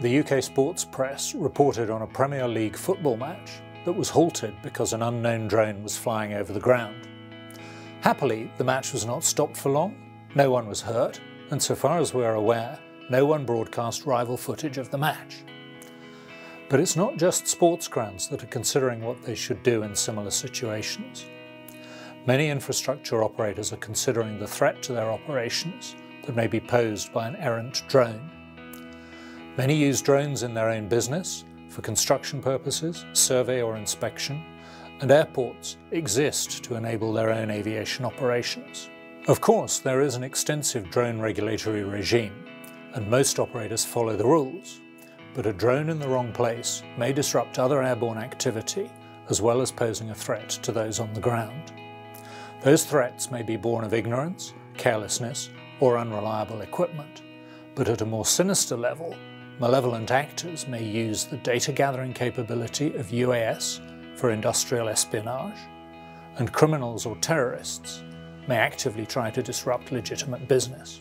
The UK sports press reported on a Premier League football match that was halted because an unknown drone was flying over the ground. Happily, the match was not stopped for long, no one was hurt, and so far as we are aware, no one broadcast rival footage of the match. But it's not just sports grounds that are considering what they should do in similar situations. Many infrastructure operators are considering the threat to their operations that may be posed by an errant drone. Many use drones in their own business, for construction purposes, survey or inspection, and airports exist to enable their own aviation operations. Of course, there is an extensive drone regulatory regime, and most operators follow the rules, but a drone in the wrong place may disrupt other airborne activity, as well as posing a threat to those on the ground. Those threats may be born of ignorance, carelessness, or unreliable equipment, but at a more sinister level, malevolent actors may use the data gathering capability of UAS for industrial espionage, and criminals or terrorists may actively try to disrupt legitimate business.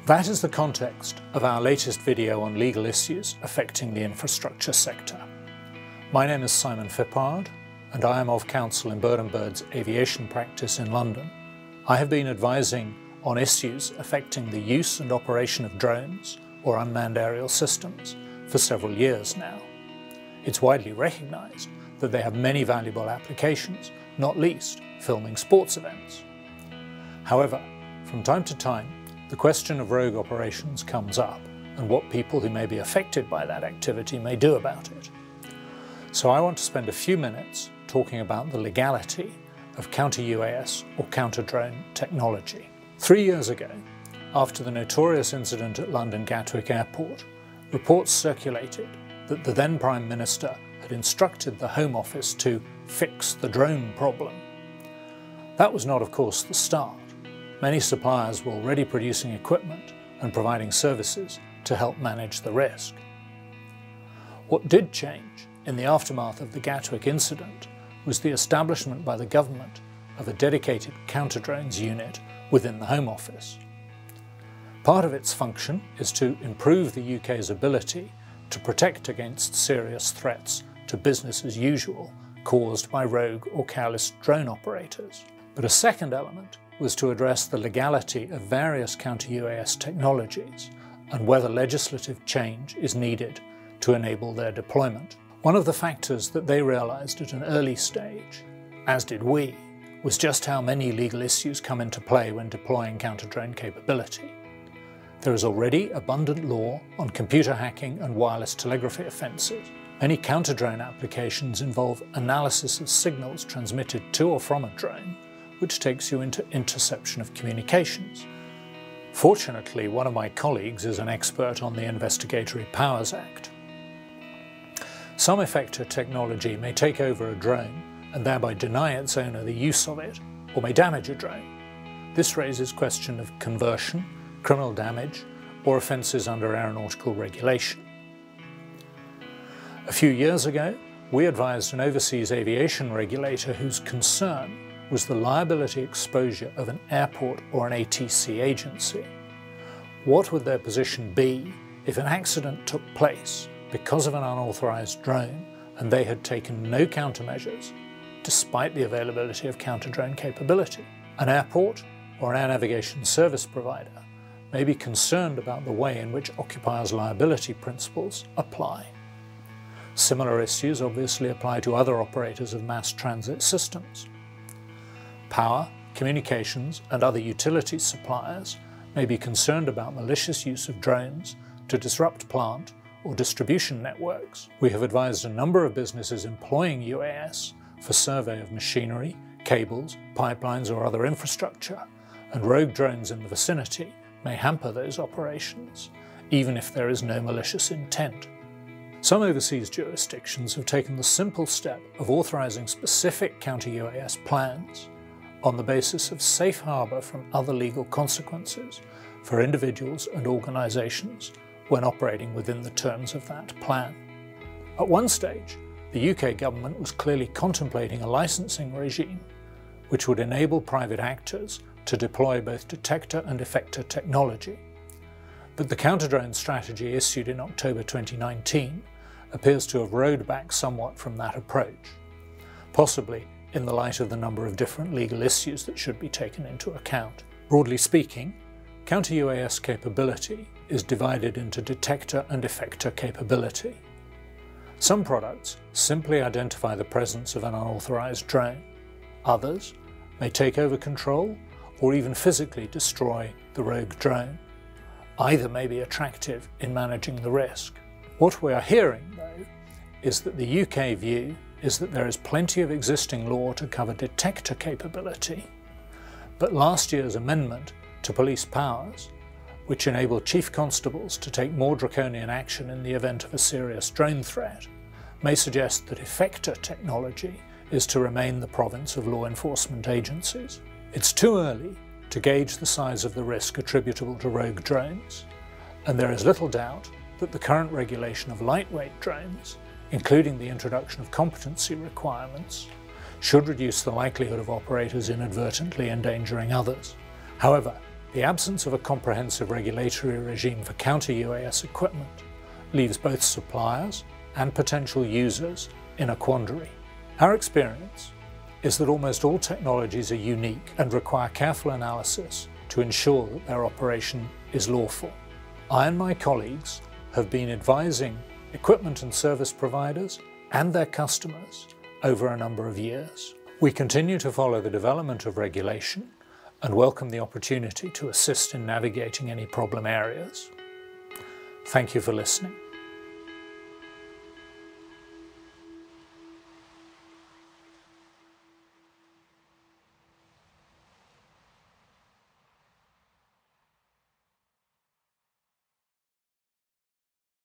That is the context of our latest video on legal issues affecting the infrastructure sector. My name is Simon Phippard, and I am of counsel in Bird & Bird's aviation practice in London. I have been advising on issues affecting the use and operation of drones or unmanned aerial systems for several years now. It's widely recognised that they have many valuable applications, not least filming sports events. However, from time to time, the question of rogue operations comes up and what people who may be affected by that activity may do about it. So I want to spend a few minutes talking about the legality of counter-UAS or counter-drone technology. 3 years ago, after the notorious incident at London Gatwick Airport, reports circulated that the then Prime Minister had instructed the Home Office to fix the drone problem. That was not, of course, the start. Many suppliers were already producing equipment and providing services to help manage the risk. What did change in the aftermath of the Gatwick incident was the establishment by the government of a dedicated counter-drones unit within the Home Office. Part of its function is to improve the UK's ability to protect against serious threats to business as usual caused by rogue or careless drone operators. But a second element was to address the legality of various counter-UAS technologies and whether legislative change is needed to enable their deployment. One of the factors that they realised at an early stage, as did we, was just how many legal issues come into play when deploying counter-drone capability. There is already abundant law on computer hacking and wireless telegraphy offences. Many counter-drone applications involve analysis of signals transmitted to or from a drone, which takes you into interception of communications. Fortunately, one of my colleagues is an expert on the Investigatory Powers Act. Some effector technology may take over a drone and thereby deny its owner the use of it, or may damage a drone. This raises question of conversion, criminal damage, or offences under aeronautical regulation. A few years ago, we advised an overseas aviation regulator whose concern was the liability exposure of an airport or an ATC agency. What would their position be if an accident took place because of an unauthorised drone and they had taken no countermeasures, despite the availability of counter-drone capability? An airport or an air navigation service provider may be concerned about the way in which occupiers' liability principles apply. Similar issues obviously apply to other operators of mass transit systems. Power, communications, and other utility suppliers may be concerned about malicious use of drones to disrupt plant or distribution networks. We have advised a number of businesses employing UAS for survey of machinery, cables, pipelines, or other infrastructure, and rogue drones in the vicinity may hamper those operations, even if there is no malicious intent. Some overseas jurisdictions have taken the simple step of authorising specific counter-UAS plans on the basis of safe harbour from other legal consequences for individuals and organisations when operating within the terms of that plan. At one stage, the UK government was clearly contemplating a licensing regime which would enable private actors to deploy both detector and effector technology. But the counter-drone strategy issued in October 2019 appears to have rowed back somewhat from that approach, possibly in the light of the number of different legal issues that should be taken into account. Broadly speaking, counter-UAS capability is divided into detector and effector capability. Some products simply identify the presence of an unauthorized drone. Others may take over control or even physically destroy the rogue drone. Either may be attractive in managing the risk. What we are hearing, though, is that the UK view is that there is plenty of existing law to cover detector capability, but last year's amendment to police powers, which enabled chief constables to take more draconian action in the event of a serious drone threat, may suggest that effector technology is to remain the province of law enforcement agencies. It's too early to gauge the size of the risk attributable to rogue drones, and there is little doubt that the current regulation of lightweight drones, including the introduction of competency requirements, should reduce the likelihood of operators inadvertently endangering others. However, the absence of a comprehensive regulatory regime for counter-UAS equipment leaves both suppliers and potential users in a quandary. Our experience is that almost all technologies are unique and require careful analysis to ensure that their operation is lawful. I and my colleagues have been advising equipment and service providers and their customers over a number of years. We continue to follow the development of regulation and welcome the opportunity to assist in navigating any problem areas. Thank you for listening.